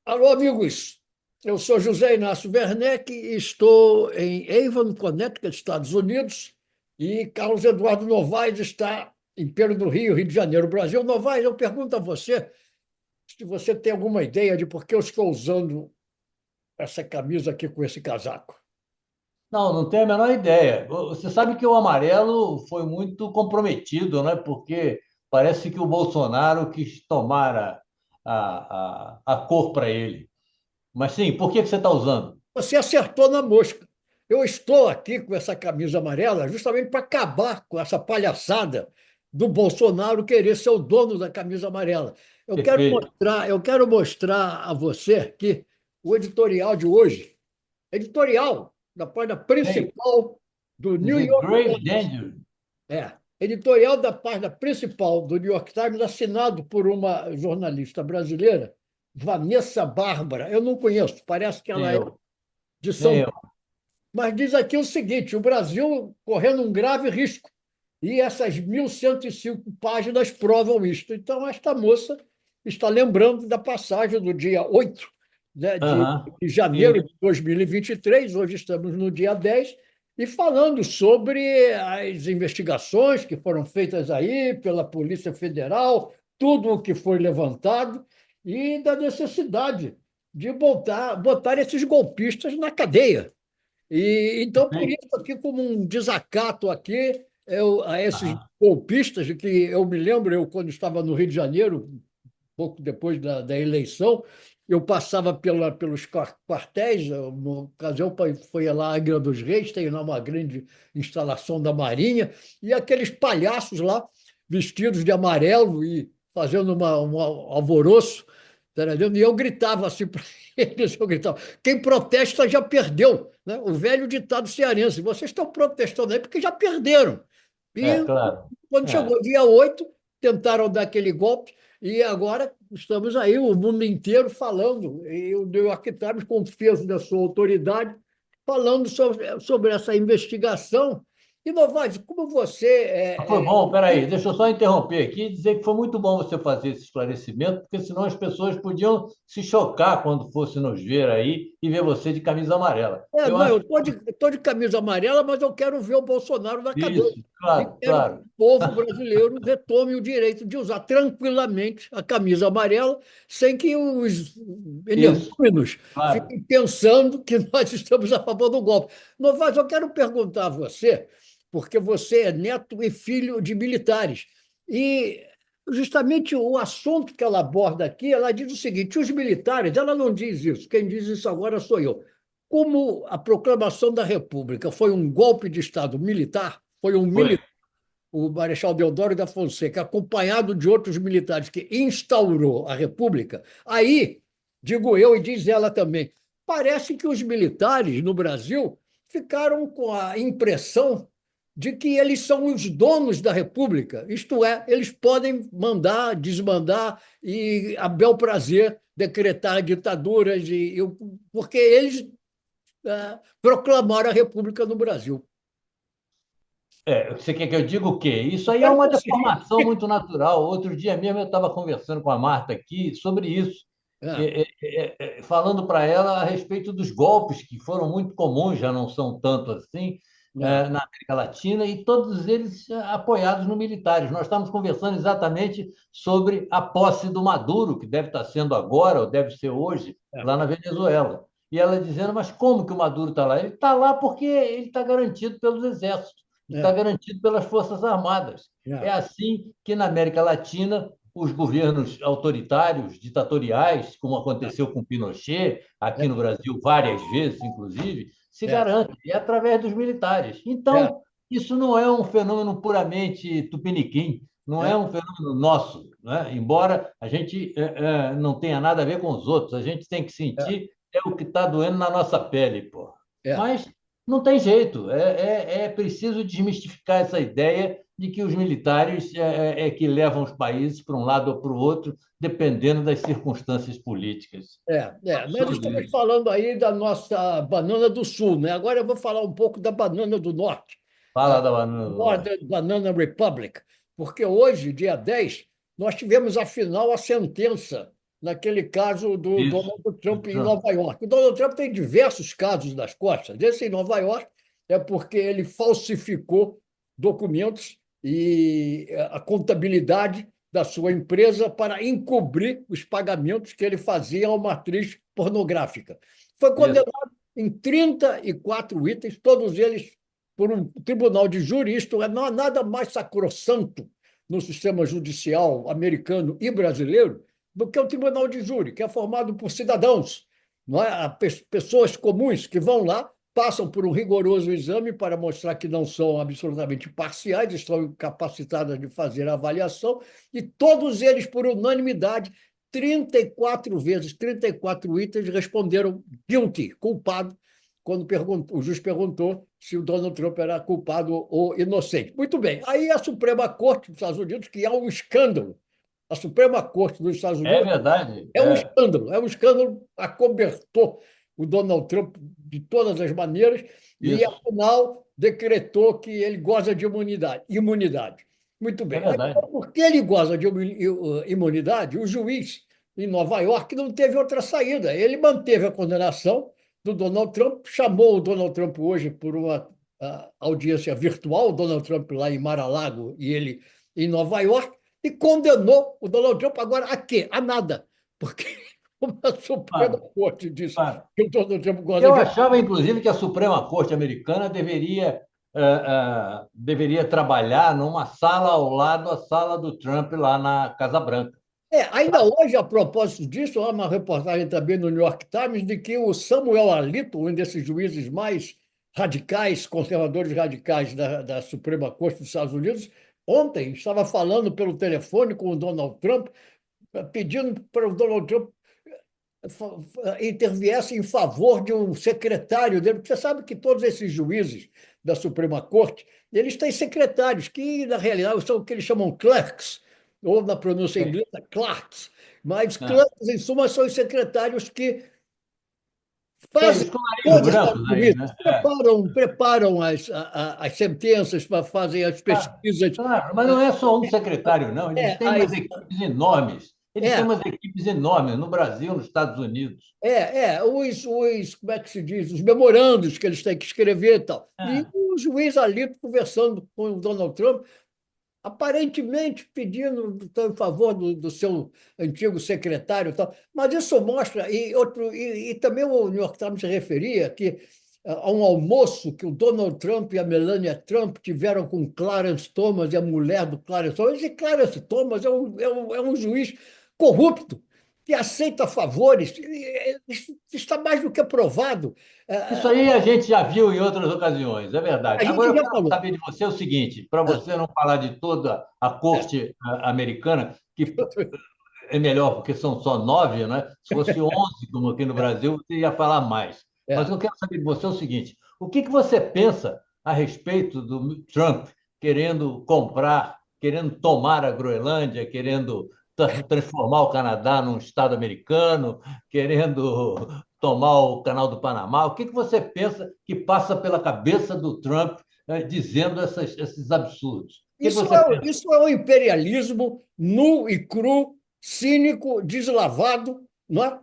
Alô, amigos. Eu sou José Inácio Werneck e estou em Avon, Connecticut, Estados Unidos, e Carlos Eduardo Novaes está em Pedro do Rio, Rio de Janeiro, Brasil. Novaes, eu pergunto a você se você tem alguma ideia de por que eu estou usando essa camisa aqui com esse casaco. Não, não tenho a menor ideia. Você sabe que o amarelo foi muito comprometido, né? Porque parece que o Bolsonaro quis tomar a cor para ele. Mas sim, por que você está usando? Você acertou na mosca. Eu estou aqui com essa camisa amarela justamente para acabar com essa palhaçada do Bolsonaro querer ser o dono da camisa amarela. Perfeito. Eu quero mostrar a você que o editorial de hoje, editorial da página Hey, principal do New the York grave Times. danger. Editorial da página principal do New York Times, assinado por uma jornalista brasileira, Vanessa Bárbara. Eu não conheço, parece que Nem ela é eu, de nem São. eu. Mas diz aqui o seguinte: o Brasil correndo um grave risco. E essas 1.105 páginas provam isto. Então, esta moça está lembrando da passagem do dia 8, né, Aham. de janeiro Isso. de 2023, hoje estamos no dia 10, e falando sobre as investigações que foram feitas aí pela Polícia Federal, tudo o que foi levantado, e da necessidade de botar esses golpistas na cadeia. E então, por Perfeito. isso, aqui, como um desacato aqui, a esses Aham. golpistas, de que eu me lembro, eu, quando estava no Rio de Janeiro, pouco depois da eleição, eu passava pelos quartéis, uma ocasião foi lá a Águia dos Reis, tem lá uma grande instalação da Marinha, e aqueles palhaços lá, vestidos de amarelo e fazendo um alvoroço, tá entendendo? E eu gritava assim para eles, eu gritava, quem protesta já perdeu, né? O velho ditado cearense, vocês estão protestando aí porque já perderam. É, E claro. quando É. chegou dia 8 tentaram dar aquele golpe, e agora estamos aí, o mundo inteiro falando, e o New York Times, com peso da sua autoridade, falando sobre essa investigação. E, Novaes, como você Foi bom, peraí, deixa eu só interromper aqui e dizer que foi muito bom você fazer esse esclarecimento, porque senão as pessoas podiam se chocar quando fossem nos ver aí e ver você de camisa amarela. Eu Não, eu acho estou de camisa amarela, mas eu quero ver o Bolsonaro na cadeia. isso, E claro, quero que o claro. povo brasileiro retome o direito de usar tranquilamente a camisa amarela, sem que os Isso, energúmenos claro. fiquem pensando que nós estamos a favor do golpe. Novaes, eu quero perguntar a você, porque você é neto e filho de militares, e justamente o assunto que ela aborda aqui, ela diz o seguinte: os militares, ela não diz isso, quem diz isso agora sou eu. Como a proclamação da República foi um golpe de Estado militar, foi um Foi. militar, o Marechal Deodoro da Fonseca, acompanhado de outros militares que instaurou a República, aí, digo eu e diz ela também, parece que os militares no Brasil ficaram com a impressão de que eles são os donos da República, isto é, eles podem mandar, desmandar e, a bel prazer, decretar ditaduras, porque eles proclamaram a República no Brasil. É, você quer que eu diga o quê? Isso aí é Quero uma você. deformação muito natural. Outro dia mesmo eu estava conversando com a Marta aqui sobre isso, É, falando para ela a respeito dos golpes que foram muito comuns, já não são tanto assim, é, na América Latina, e todos eles apoiados no militares. Nós estamos conversando exatamente sobre a posse do Maduro, que deve estar sendo agora, ou deve ser hoje, é, lá na Venezuela. E ela dizendo, mas como que o Maduro está lá? Ele está lá porque ele está garantido pelos exércitos, está é, garantido pelas Forças Armadas. É é, assim que na América Latina os governos autoritários, ditatoriais, como aconteceu com Pinochet, aqui no Brasil várias vezes, inclusive, se é, garantem, é através dos militares. é, Então, isso não é um fenômeno puramente tupiniquim, não é é, um fenômeno nosso, né? Embora a gente não tenha nada a ver com os outros, a gente tem que é, sentir o que está doendo na nossa pele, pô. é. Mas não tem jeito, é preciso desmistificar essa ideia de que os militares é que levam os países para um lado ou para o outro, dependendo das circunstâncias políticas. Nós Absurdo estamos isso. falando aí da nossa banana do sul, né? Agora eu vou falar um pouco da banana do norte, a Fala da banana do norte. Northern Banana Republic, porque hoje, dia 10, nós tivemos afinal a sentença naquele caso do Isso. Donald Trump em Trump. Nova York. O Donald Trump tem diversos casos nas costas. Esse em Nova York é porque ele falsificou documentos e a contabilidade da sua empresa para encobrir os pagamentos que ele fazia a uma atriz pornográfica. Foi Isso. condenado em 34 itens, todos eles por um tribunal de júri. Isto é, não há nada mais sacrossanto no sistema judicial americano e brasileiro do que o tribunal de júri, que é formado por cidadãos, não é? Pessoas comuns que vão lá, passam por um rigoroso exame para mostrar que não são absolutamente parciais, estão capacitadas de fazer a avaliação, e todos eles, por unanimidade, 34 vezes, 34 itens, responderam guilty, culpado, quando o juiz perguntou se o Donald Trump era culpado ou inocente. Muito bem. Aí a Suprema Corte dos Estados Unidos, que é um escândalo, a Suprema Corte dos Estados É Unidos verdade. É. é um escândalo, acobertou o Donald Trump de todas as maneiras e, Isso. afinal, decretou que ele goza de imunidade. Imunidade. Muito É bem. Aí, verdade. porque ele goza de imunidade, o juiz em Nova York não teve outra saída. Ele manteve a condenação do Donald Trump, chamou o Donald Trump hoje por uma audiência virtual, o Donald Trump lá em Mar-a-Lago e ele em Nova York, e condenou o Donald Trump agora a quê? A nada. Porque a Suprema Claro, Corte disse claro. que o Donald Trump gosta Eu de. achava, inclusive, que a Suprema Corte Americana deveria trabalhar numa sala ao lado da sala do Trump lá na Casa Branca. Ainda hoje, a propósito disso, há uma reportagem também no New York Times de que o Samuel Alito, um desses juízes mais radicais, conservadores radicais da Suprema Corte dos Estados Unidos, ontem estava falando pelo telefone com o Donald Trump, pedindo para o Donald Trump interviesse em favor de um secretário dele, porque você sabe que todos esses juízes da Suprema Corte, eles têm secretários, que na realidade são o que eles chamam clerks, ou na pronúncia É, inglesa, clerks, mas né? clerks, em suma, são os secretários que Tem fazem os colarinhos todas as brancos aí, juízes, né? É. preparam as sentenças, fazem as Ah, pesquisas, claro, mas não é só um secretário, não. Eles é, têm umas as, equipes enormes. Eles têm é, umas equipes enormes no Brasil, nos Estados Unidos. como é que se diz, os memorandos que eles têm que escrever e tal. E É. o juiz ali conversando com o Donald Trump, aparentemente pedindo em favor do seu antigo secretário e tal. Mas isso mostra, e também o New York Times se referia que a um almoço que o Donald Trump e a Melania Trump tiveram com Clarence Thomas e a mulher do Clarence Thomas. E Clarence Thomas é um juiz corrupto que aceita favores. Isso está mais do que provado. Isso aí a gente já viu em outras ocasiões, é verdade. A Agora gente eu já quero falou. saber de você o seguinte, para você não falar de toda a corte americana, que é melhor porque são só 9, né? Se fosse 11, como aqui no Brasil, você ia falar mais. Mas É. eu quero saber de você o seguinte: o que você pensa a respeito do Trump querendo comprar, querendo tomar a Groenlândia, querendo transformar o Canadá num estado americano, querendo tomar o Canal do Panamá? O que você pensa que passa pela cabeça do Trump dizendo esses absurdos? O que Isso você é, pensa? isso é um imperialismo nu e cru, cínico, deslavado, não é?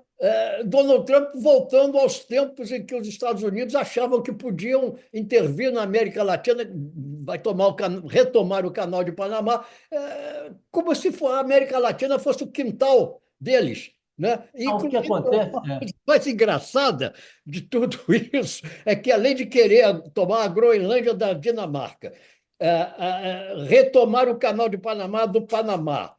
Donald Trump voltando aos tempos em que os Estados Unidos achavam que podiam intervir na América Latina, retomar o canal de Panamá, como se a América Latina fosse o quintal deles. Né? Ah, o que Inclusive, acontece? a coisa mais engraçada de tudo isso é que, além de querer tomar a Groenlândia da Dinamarca, retomar o canal de Panamá do Panamá.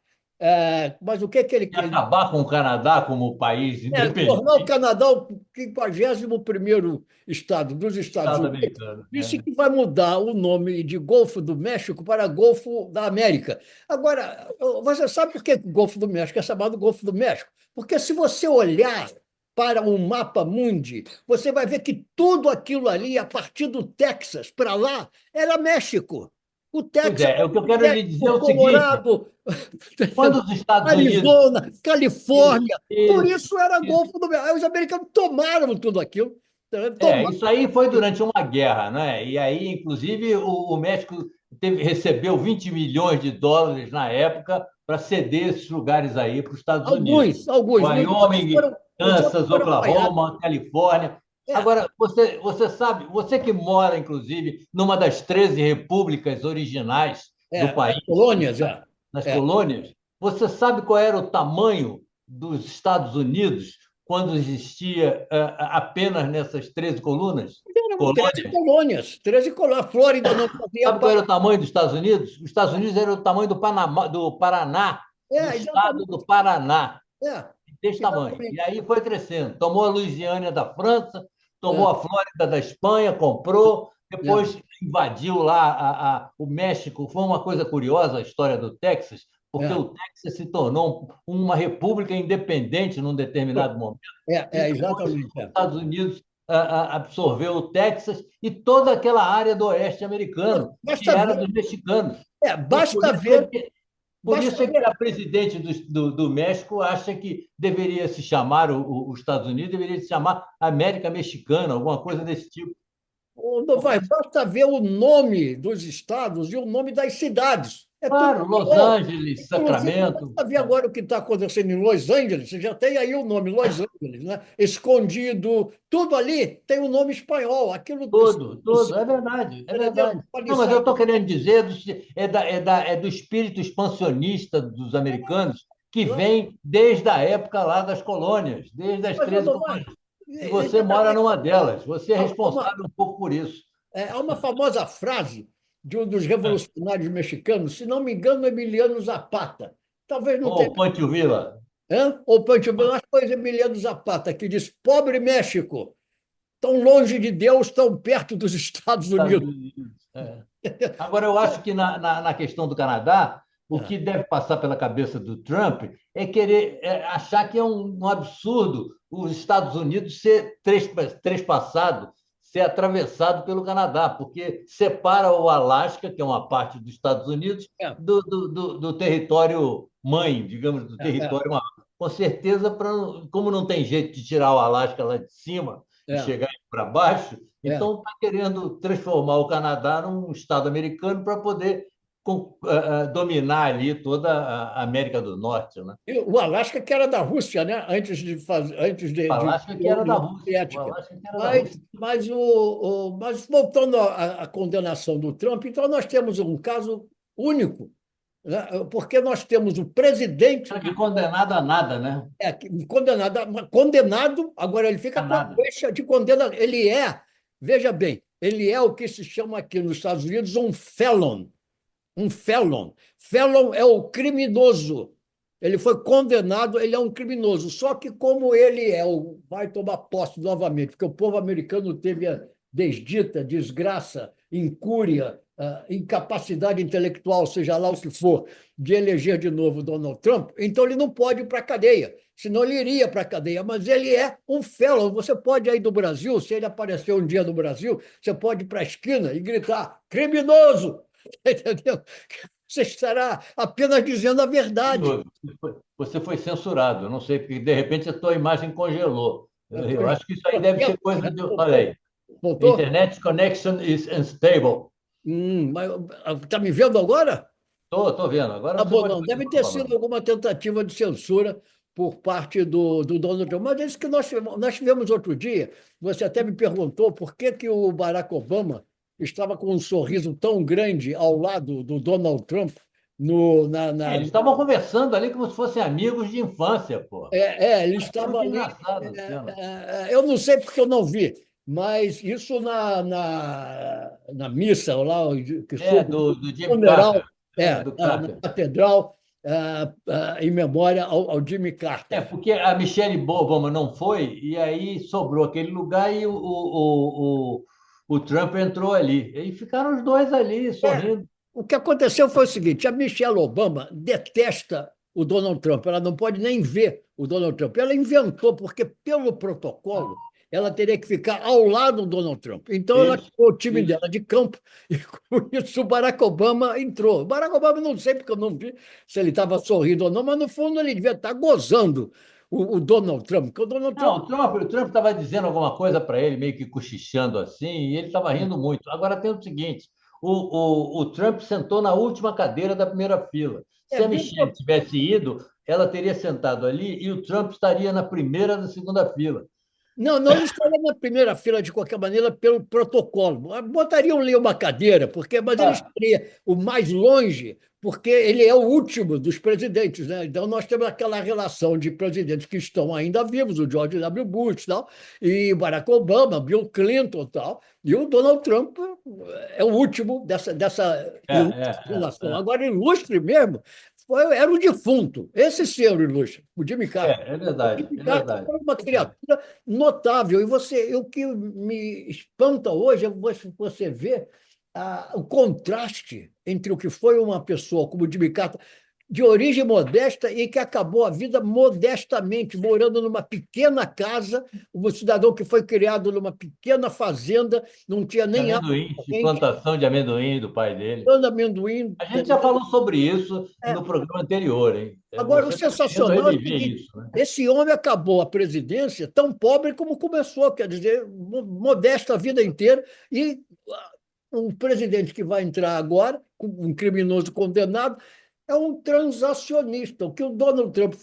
Mas o que é que ele E quer? acabar com o Canadá como país Tornar o independente Canadá o 51º estado dos do Estados Estado Unidos. americano. Disse É. que vai mudar o nome de Golfo do México para Golfo da América. Agora, você sabe por que o Golfo do México é chamado Golfo do México? Porque se você olhar para um mapa mundi, você vai ver que tudo aquilo ali, a partir do Texas para lá, era México. O Pois Texas é, era o que eu o quero lhe dizer é México, o seguinte: Colorado, quando os Estados Unidos. Arizona, Isso, Califórnia. Por isso, isso era isso. Golfo do México. Aí os americanos tomaram tudo aquilo. É, Tomaram. isso aí foi durante uma guerra, né? E aí, inclusive, o México recebeu 20 milhões de dólares na época para ceder esses lugares aí para os Estados Unidos. Alguns. Wyoming, Os outros Kansas, foram apanhados. Oklahoma, Califórnia. É, Agora, você sabe, você que mora, inclusive, numa das 13 repúblicas originais do das país, colônias, é. nas É. colônias, você sabe qual era o tamanho dos Estados Unidos quando existia apenas nessas 13 colunas? Eram 13 Colônias? colônias. 13 colônias. A Flórida não fazia Sabe qual parte. era o tamanho dos Estados Unidos? Os Estados Unidos era o tamanho do, Panamá, do Paraná, do estado do Exatamente. Paraná, É, desse tamanho. E exatamente. aí foi crescendo. Tomou a Louisiana da França, É, tomou a Flórida da Espanha, comprou, é, depois invadiu lá o México. Foi uma coisa curiosa a história do Texas, porque é, o Texas se tornou uma república independente num determinado momento. E depois exatamente. os Estados Unidos absorveu o Texas e toda aquela área do oeste americano, que Basta era ver, dos mexicanos. E basta ver, por basta isso é que ver. a presidente do México acha que deveria se chamar, os Estados Unidos deveria se chamar América Mexicana, alguma coisa desse tipo. Porque, Basta ver o nome dos estados e o nome das cidades. É tudo claro, Los igual. Angeles, Inclusive, Sacramento, basta ver agora o que está acontecendo em Los Angeles. Você já tem aí o nome, Los Angeles, né? Escondido, tudo ali tem o nome espanhol. Aquilo, tudo, é verdade, é entendeu? verdade. Pode Não, mas eu sair. estou querendo dizer é do espírito expansionista dos americanos que vem desde a época lá das colônias, desde as Mas eu 13 não vai. colônias. E você mora numa delas, você é Há uma, responsável um pouco por isso. há uma famosa frase de um dos revolucionários mexicanos, se não me engano, Emiliano Zapata. Talvez não tenha. Ô, Pancho Villa, Hã? Ou Pancho Villa, acho que foi Emiliano Zapata, que diz: Pobre México, tão longe de Deus, tão perto dos Estados Estados Unidos. Unidos. É. Agora, eu acho que na questão do Canadá, o que deve passar pela cabeça do Trump é querer achar que é um absurdo os Estados Unidos ser trespassado, ser atravessado pelo Canadá, porque separa o Alasca, que é uma parte dos Estados Unidos, É, do território mãe, digamos, do é, território maior. Com certeza, como não tem jeito de tirar o Alasca lá de cima e é, chegar para baixo, é. então está querendo transformar o Canadá num estado americano para poder dominar ali toda a América do Norte, né? E o Alasca, que era da Rússia, né? O De Alasca que era da União Rússia, o Soviética. Alasca que era da Rússia. Mas voltando à condenação do Trump, então nós temos um caso único, né? Porque nós temos o presidente Era que condenado a nada, né? condenado, agora ele fica A com a nada. queixa de condena. Veja bem, ele é o que se chama aqui nos Estados Unidos um felon. Um felon. Felon é o criminoso. Ele foi condenado, ele é um criminoso. Só que, como ele vai tomar posse novamente, porque o povo americano teve a desdita, desgraça, incúria, incapacidade intelectual, seja lá o que for, de eleger de novo Donald Trump, então ele não pode ir para a cadeia. Senão ele iria para a cadeia, mas ele é um felon. Você pode ir do Brasil, se ele aparecer um dia no Brasil, você pode ir para a esquina e gritar: criminoso! Entendeu? Você estará apenas dizendo a verdade. Você foi censurado, eu não sei, porque de repente a tua imagem congelou. Eu acho que isso aí deve ser coisa de. Olha aí. Voltou? Internet connection is unstable. Mas está me vendo agora? Estou vendo. Agora Tá você bom, pode não. Deve continuar ter sido falando. alguma tentativa de censura por parte do Donald Trump. Mas é isso que nós tivemos outro dia. Você até me perguntou por que, que o Barack Obama estava com um sorriso tão grande ao lado do Donald Trump no, na, na, Eles estavam conversando ali como se fossem amigos de infância, pô. ele É estava muito ali. engraçado a cena. Eu não sei porque eu não vi, mas isso na missa, lá, que É, soube, do Jimmy Carter. funeral, É, do na Carter. catedral, em memória ao Jimmy É, Carter. porque a Michelle Obama não foi, e aí sobrou aquele lugar e o Trump entrou ali. E ficaram os dois ali, É, sorrindo. o que aconteceu foi o seguinte: a Michelle Obama detesta o Donald Trump, ela não pode nem ver o Donald Trump. Ela inventou, porque pelo protocolo ela teria que ficar ao lado do Donald Trump. Então ela Isso, tirou o time isso. dela de campo e com isso o Barack Obama entrou. O Barack Obama não sei porque eu não vi se ele estava sorrindo ou não, mas no fundo ele devia estar gozando o Donald Trump, porque o Donald Não, Trump o Trump estava dizendo alguma coisa para ele, meio que cochichando assim, e ele estava rindo muito. Agora tem o seguinte: o Trump sentou na última cadeira da primeira fila. É Se a bem. Michelle tivesse ido, ela teria sentado ali e o Trump estaria na primeira da segunda fila. Não, não, ele estaria na primeira fila de qualquer maneira pelo protocolo. Botariam ali uma cadeira, mas ele Ah, estaria o mais longe, porque ele é o último dos presidentes, né? Então nós temos aquela relação de presidentes que estão ainda vivos, o George W. Bush, tal, e Barack Obama, Bill Clinton, tal, e o Donald Trump é o último dessa ilustre relação. é. Agora, ilustre mesmo, era o defunto, esse ser ilustre, o Jimmy Carter. É O verdade, Jimmy é Carter verdade. foi uma criatura notável. O que me espanta hoje é você ver o contraste entre o que foi uma pessoa como o Jimmy Carter, de origem modesta e que acabou a vida modestamente, morando numa pequena casa, um cidadão que foi criado numa pequena fazenda, não tinha De nem água amendoim, de corrente, plantação de amendoim do pai dele. plantando amendoim. A gente já falou sobre isso É. no programa anterior, hein? Agora, o Você está querendo sensacional é o reviver seguinte: isso, né? esse homem acabou a presidência tão pobre como começou, quer dizer, modesto a vida inteira, e o presidente que vai entrar agora, um criminoso condenado, é um transacionista. O que o Donald Trump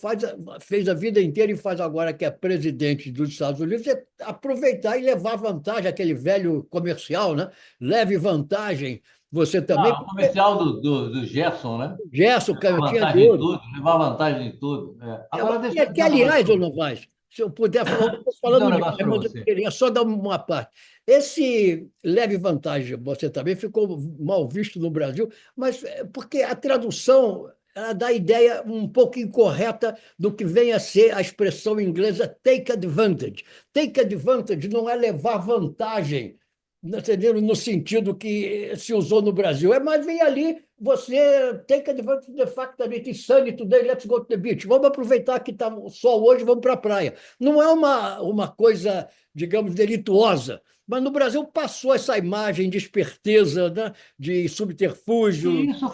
fez a vida inteira e faz agora, que é presidente dos Estados Unidos, é aproveitar e levar vantagem, aquele velho comercial, né? Leve vantagem você também, Ah, o porque comercial do Gerson, né? Gerson, Levar canhotinha de vantagem em ouro. tudo, levar vantagem em tudo. É. Agora deixa eu Que, dizer um negócio aliás, para eu você. não mais. Se eu puder falar, eu estou Deixa eu dizer um falando negócio demais, para mas eu você. queria só dar uma parte. Esse leve vantagem, você também ficou mal visto no Brasil, mas porque a tradução ela dá a ideia um pouco incorreta do que vem a ser a expressão inglesa take advantage. Take advantage não é levar vantagem, entendeu? No sentido que se usou no Brasil. Mas vem ali, você take advantage of the fact that it is sunny today, let's go to the beach. Vamos aproveitar que está sol hoje, vamos para a praia. Não é uma coisa, digamos, delituosa, mas no Brasil passou essa imagem de esperteza, né? De subterfúgio. E isso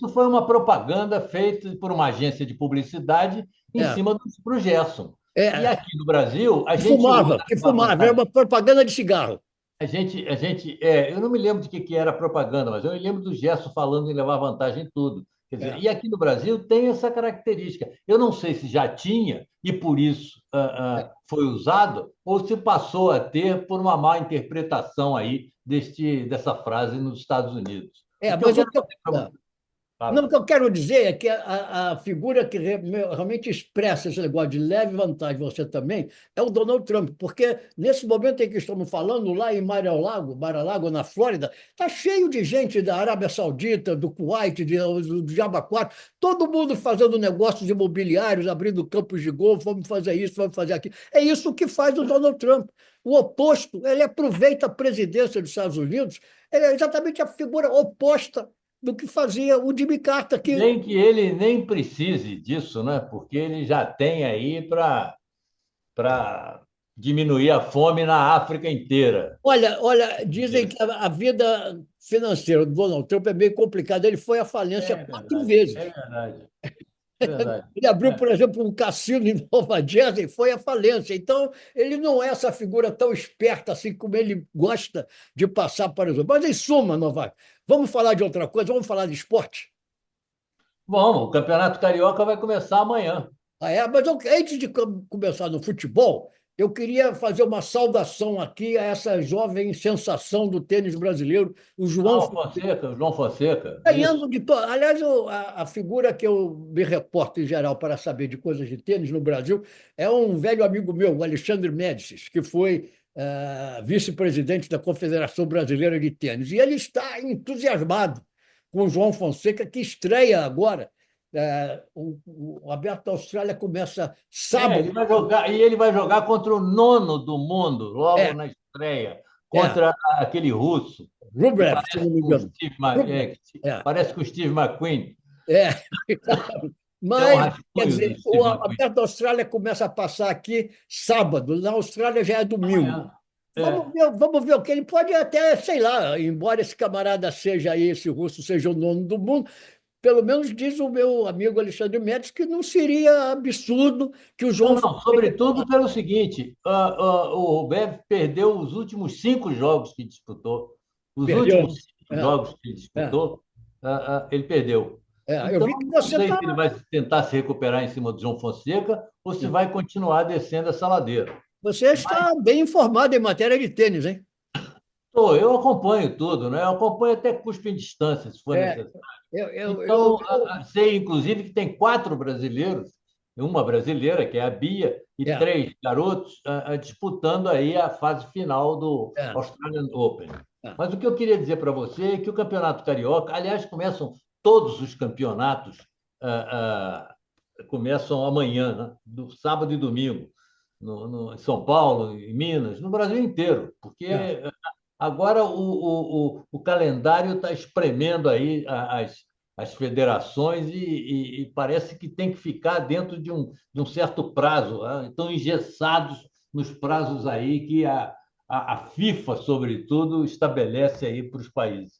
foi uma propaganda feita por uma agência de publicidade em É, cima do Gerson. E é, aqui no Brasil, a gente usa que a fumava, era vantagem. uma propaganda de cigarro. Eu não me lembro de que era a propaganda, mas eu me lembro do Gerson falando em levar vantagem em tudo. Quer dizer, É, e aqui no Brasil tem essa característica. Eu não sei se já tinha e por isso é. foi usado, ou se passou a ter por uma má interpretação aí dessa frase nos Estados Unidos. O que eu Mas o quero que eu, dizer para você, não, fala. o que eu quero dizer é que a figura que realmente expressa esse negócio de leve vantagem, você também, é o Donald Trump, porque nesse momento em que estamos falando, lá em Mar-a-Lago, na Flórida, está cheio de gente da Arábia Saudita, do Kuwait, do Jabaquara, todo mundo fazendo negócios imobiliários, abrindo campos de golfe, vamos fazer isso, vamos fazer aquilo. É isso que faz o Donald Trump. O oposto, ele aproveita a presidência dos Estados Unidos, ele é exatamente a figura oposta do que fazia o Jimmy Carter, que, Nem que ele nem precise disso, né? Porque ele já tem aí para diminuir a fome na África inteira. olha, dizem que a vida financeira do Donald Trump é meio complicada. Ele foi à falência É 4 verdade, é vezes. verdade, é verdade. Ele abriu, É. por exemplo, um cassino em Nova Jersey e foi à falência. Então, ele não é essa figura tão esperta assim como ele gosta de passar para os outros. Mas, em suma, Novak, vamos falar de outra coisa, vamos falar de esporte? Bom, o Campeonato Carioca vai começar amanhã. Mas antes de começar no futebol, eu queria fazer uma saudação aqui a essa jovem sensação do tênis brasileiro, o João Ah, o João Fonseca, isso. ganhando de todo. Aliás, a figura que eu me reporto em geral para saber de coisas de tênis no Brasil é um velho amigo meu, o Alexandre Médicis, que foi vice-presidente da Confederação Brasileira de Tênis. E ele está entusiasmado com o João Fonseca, que estreia agora. O Aberto da Austrália começa sábado. Ele vai jogar contra o nono do mundo, logo É, na estreia, é, contra aquele russo, que Rublev, se parece não me com o engano. Steve, Rublev, é. parece com o Steve McQueen. É, É um mas, quer rascunho do dizer, Steve o McQueen. Aberto da Austrália começa a passar aqui sábado, na Austrália já é domingo. Amanhã. É. Vamos ver o que ele pode até, sei lá, embora esse camarada seja aí, esse russo seja o nono do mundo, pelo menos diz o meu amigo Alexandre Médici que não seria absurdo que o Não, João não, Fonseca. sobretudo pelo seguinte: o Rublev perdeu os últimos 5 jogos que disputou. Os Perdeu, últimos né? É, jogos que ele é, disputou, ele perdeu. eu Então, vi que não você sei está. se ele vai tentar se recuperar em cima do João Fonseca ou se vai continuar descendo essa ladeira. Você está bem informado em matéria de tênis, hein? Eu acompanho tudo, né? Eu acompanho até cuspo em distância, se for É, necessário. eu, eu, eu, Então, sei, inclusive, que tem 4 brasileiros, uma brasileira, que é a Bia, e é, 3 garotos disputando aí a fase final do é, Australian Open. é, Mas o que eu queria dizer para você é que o Campeonato Carioca, aliás, começam todos os campeonatos, começam amanhã, né? Do sábado e domingo, em São Paulo, em Minas, no Brasil inteiro, porque é. agora o calendário está espremendo aí as federações e parece que tem que ficar dentro de um certo prazo. Né? Estão engessados nos prazos aí que a FIFA, sobretudo, estabelece aí para os países,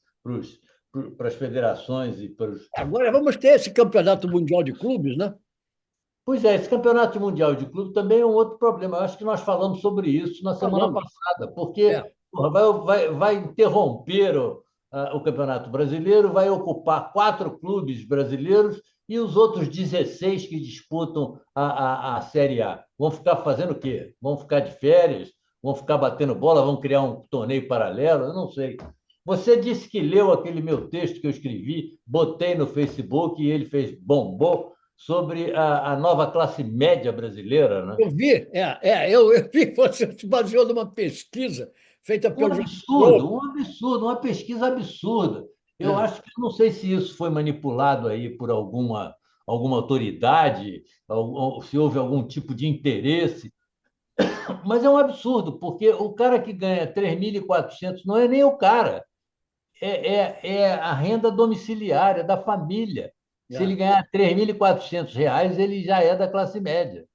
para as federações e para os. Agora vamos ter esse campeonato mundial de clubes, né? Pois é, esse campeonato mundial de clube também é um outro problema. Eu acho que nós falamos sobre isso na semana Falamos. passada, É, porque porra, vai interromper o Campeonato Brasileiro, vai ocupar 4 clubes brasileiros e os outros 16 que disputam a Série A. Vão ficar fazendo o quê? Vão ficar de férias? Vão ficar batendo bola? Vão criar um torneio paralelo? Eu não sei. Você disse que leu aquele meu texto que eu escrevi, botei no Facebook e ele fez bombom sobre a nova classe média brasileira, né? eu vi, eu vi que você se baseou numa pesquisa feita pelo Jornal Globo. Um absurdo, uma pesquisa absurda. Eu É, acho que não sei se isso foi manipulado aí por alguma autoridade, ou se houve algum tipo de interesse, mas é um absurdo, porque o cara que ganha 3.400 não é nem o cara, é a renda domiciliária da família. Se ele é. ganhar R$ 3.400, ele já é da classe média.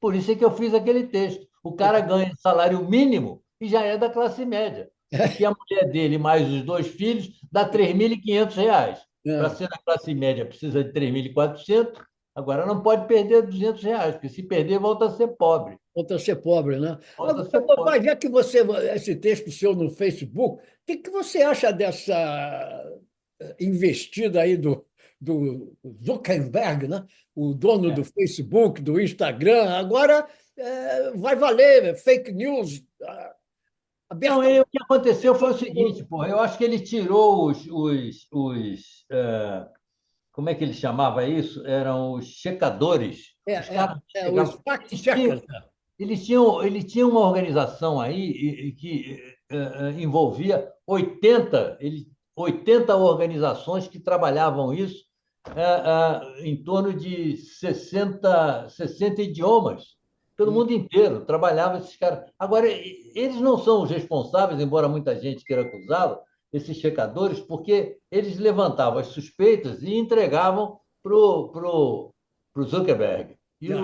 Por isso é que eu fiz aquele texto. O cara ganha salário mínimo e já é da classe média, porque a mulher dele mais os 2 filhos dá R$ 3.500. Para É. ser da classe média precisa de 3.400. Agora não pode perder R$ 200, porque se perder volta a ser pobre. Contra ser pobre, né? Volta Agora, a ser pobre. mas já que você, esse texto seu no Facebook, o que que você acha dessa investida aí do Zuckerberg, né? O dono do É. Facebook, do Instagram? Agora vai valer fake news Não, abertamente. o que aconteceu foi o seguinte, porra, eu acho que ele tirou como é que ele chamava isso? Eram os checadores. Os caras que Os chegavam. fact-checkers, né? Ele tinha uma organização aí que envolvia 80 organizações que trabalhavam isso em torno de 60 idiomas, pelo mundo inteiro, trabalhavam esses caras. Agora, eles não são os responsáveis, embora muita gente queira acusá-lo, esses checadores, porque eles levantavam as suspeitas e entregavam para o Zuckerberg. Já.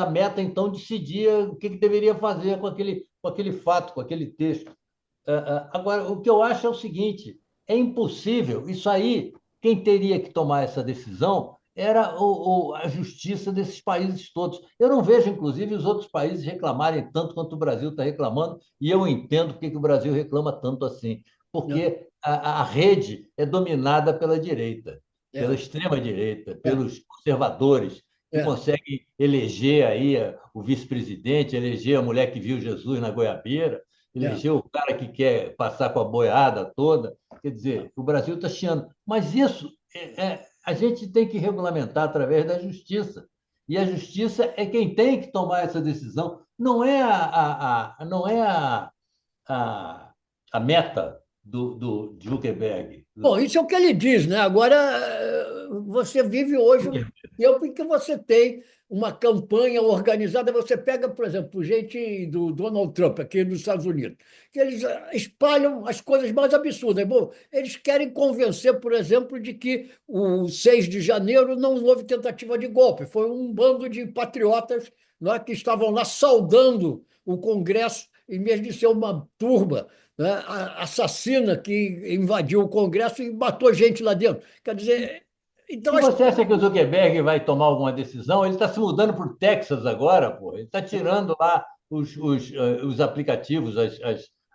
A meta, então, decidia o que deveria fazer com aquele fato, com aquele texto. Agora, o que eu acho é o seguinte: é impossível. Isso aí, quem teria que tomar essa decisão era a justiça desses países todos. Eu não vejo, inclusive, os outros países reclamarem tanto quanto o Brasil está reclamando, e eu entendo porque que o Brasil reclama tanto assim. Não, Porque a rede é dominada pela direita, pela é, extrema-direita, é, pelos conservadores, que é, conseguem eleger aí o vice-presidente, eleger a mulher que viu Jesus na goiabeira, é. elegeu o cara que quer passar com a boiada toda. Quer dizer, o Brasil está chiando. Mas isso a gente tem que regulamentar através da justiça. E a justiça é quem tem que tomar essa decisão. Não é não é a meta do Zuckerberg. Bom, isso é o que ele diz, né? Agora, você vive hoje um tempo em que você tem uma campanha organizada. Você pega, por exemplo, gente do Donald Trump aqui nos Estados Unidos, que eles espalham as coisas mais absurdas. Bom, eles querem convencer, por exemplo, de que o 6 de janeiro não houve tentativa de golpe. Foi um bando de patriotas, não é, que estavam lá saudando o Congresso, em vez de ser uma turba, né, assassina que invadiu o Congresso e matou gente lá dentro. Quer dizer, então E você acha que o Zuckerberg vai tomar alguma decisão? Ele está se mudando para o Texas agora, pô. Ele está tirando lá os aplicativos,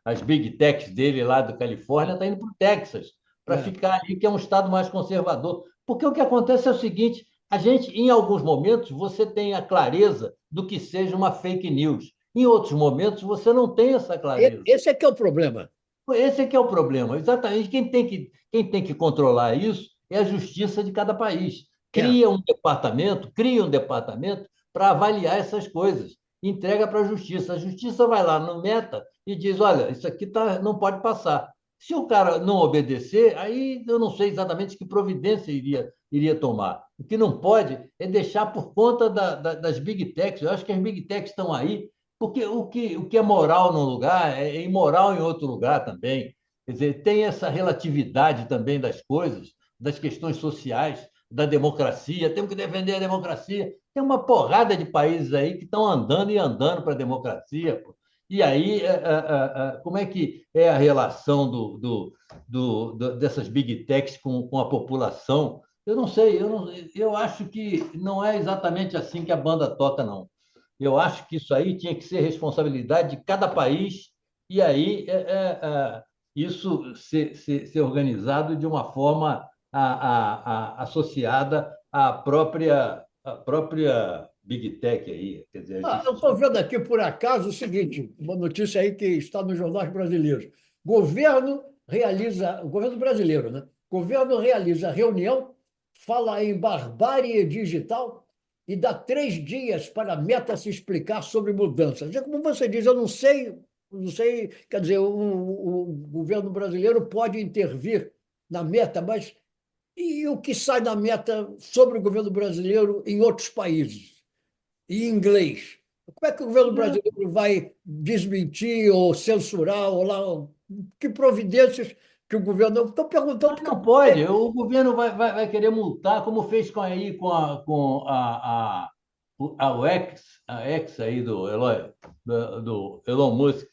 as big techs dele lá do Califórnia, está indo para o Texas, para É, ficar ali, que é um estado mais conservador. Porque o que acontece é o seguinte: a gente, em alguns momentos, você tem a clareza do que seja uma fake news. Em outros momentos, você não tem essa clareza. esse é que é o problema. Esse é que é o problema. Exatamente. Quem tem que controlar isso é a justiça de cada país. É. Cria um departamento para avaliar essas coisas. Entrega para a justiça. A justiça vai lá no Meta e diz: olha, isso aqui não pode passar. Se o cara não obedecer, aí eu não sei exatamente que providência iria tomar. O que não pode é deixar por conta das Big Techs. Eu acho que as Big Techs estão aí porque o que é moral num lugar é imoral em outro lugar também. Quer dizer, tem essa relatividade também das coisas, das questões sociais, da democracia. Temos que defender a democracia. Tem uma porrada de países aí que estão andando e andando para a democracia. Pô. E aí, como é que é a relação dessas big techs com a população? Eu não sei, eu acho que não é exatamente assim que a banda toca, não. Eu acho que isso aí tinha que ser responsabilidade de cada país e aí isso ser organizado de uma forma associada à própria Big Tech aí. Quer dizer, a Eu justiça. estou vendo aqui, por acaso, o seguinte: uma notícia aí que está nos jornais brasileiros. O governo brasileiro, né? Governo realiza reunião, fala em barbárie digital e dá 3 dias para a Meta se explicar sobre mudanças. É como você diz, eu não sei, quer dizer, o governo brasileiro pode intervir na Meta, mas e o que sai da Meta sobre o governo brasileiro em outros países? Em inglês. Como é que o governo brasileiro vai desmentir ou censurar ou lá? Que providências que o governo. Estou perguntando Mas porque. não pode, o governo vai querer multar, como fez com a X aí do Elon Musk.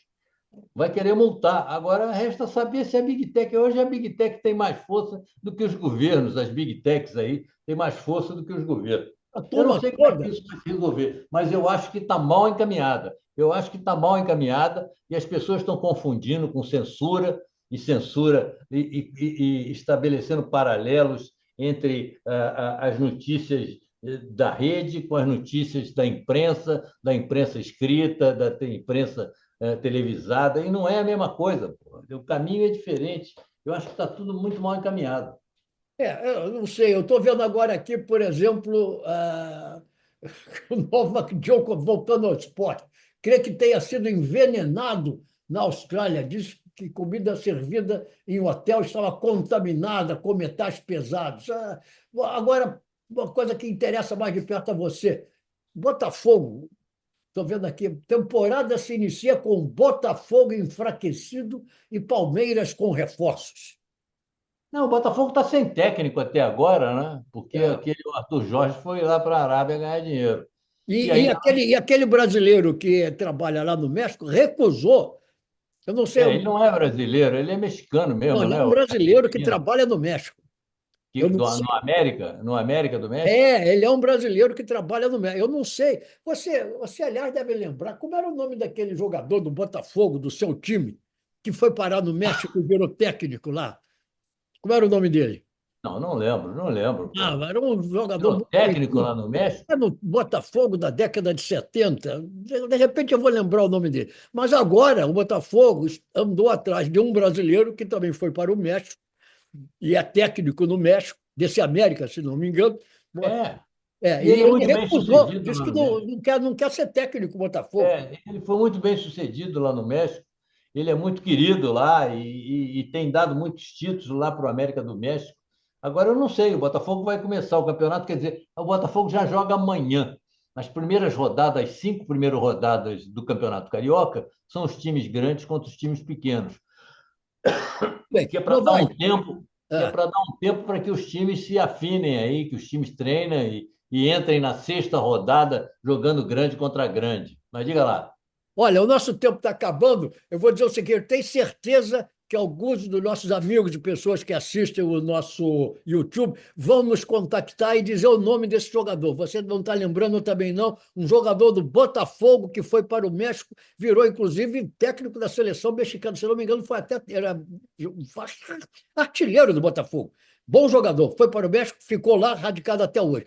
Vai querer multar. Agora resta saber se a Big Tech. Hoje a Big Tech tem mais força do que os governos, as Big Techs aí têm mais força do que os governos. A Eu não turma sei como é toda. que isso vai se resolver, mas eu acho que está mal encaminhada. Eu acho que está mal encaminhada e as pessoas estão confundindo com censura e estabelecendo paralelos entre as notícias da rede com as notícias da imprensa escrita, da imprensa televisada, e não é a mesma coisa. Pô. O caminho é diferente. Eu acho que está tudo muito mal encaminhado. Eu não sei, eu estou vendo agora aqui, por exemplo, o Novak Djokovic voltando ao esporte. Crê que tenha sido envenenado na Austrália. Diz que comida servida em hotel estava contaminada com metais pesados. Agora, uma coisa que interessa mais de perto a você. Botafogo, estou vendo aqui, temporada se inicia com Botafogo enfraquecido e Palmeiras com reforços. Não, o Botafogo está sem técnico até agora, né? Porque É. aquele Arthur Jorge foi lá para a Arábia ganhar dinheiro. E E ainda aquele brasileiro que trabalha lá no México recusou. Eu não sei, ele não é brasileiro, ele é mexicano não, mesmo, ele é né? um O brasileiro que argentino, trabalha no México. Eu não No sei. América, no América do México. Ele é um brasileiro que trabalha no México. Eu não sei. Você, aliás, deve lembrar como era o nome daquele jogador do Botafogo, do seu time, que foi parar no México e virou técnico lá. Como era o nome dele? Não, não lembro, não lembro, pô. Era um jogador Virou muito técnico conhecido. lá no México? Era no Botafogo da década de 70. De repente eu vou lembrar o nome dele. Mas agora o Botafogo andou atrás de um brasileiro que também foi para o México e é técnico no México, desse América, se não me engano. É. E E ele é ele muito bem recusou, sucedido disse lá que no não, México. não quer ser técnico do Botafogo. Ele foi muito bem sucedido lá no México. Ele é muito querido lá e tem dado muitos títulos lá para o América do México. Agora, eu não sei, o Botafogo vai começar o campeonato, quer dizer, o Botafogo já joga amanhã. As primeiras rodadas, as 5 primeiras rodadas do Campeonato Carioca, são os times grandes contra os times pequenos, Bem, que é para não dar vai. um tempo, que é É. para dar um tempo para que os times se afinem aí, que os times treinem e entrem na sexta rodada jogando grande contra grande. Mas diga lá. Olha, o nosso tempo está acabando. Eu vou dizer o seguinte: eu tenho certeza que alguns dos nossos amigos e pessoas que assistem o nosso YouTube vão nos contactar e dizer o nome desse jogador. Você não está lembrando também, não? Um jogador do Botafogo que foi para o México, virou, inclusive, técnico da seleção mexicana. Se não me engano, foi até era artilheiro do Botafogo. Bom jogador. Foi para o México, ficou lá, radicado até hoje.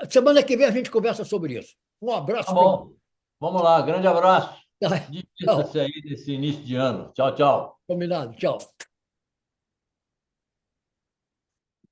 Semana que vem a gente conversa sobre isso. Um Tá abraço para bom. Vamos lá. Grande abraço. Tchau. Divirta-se aí nesse início de ano. Tchau, tchau. Combinado. Tchau.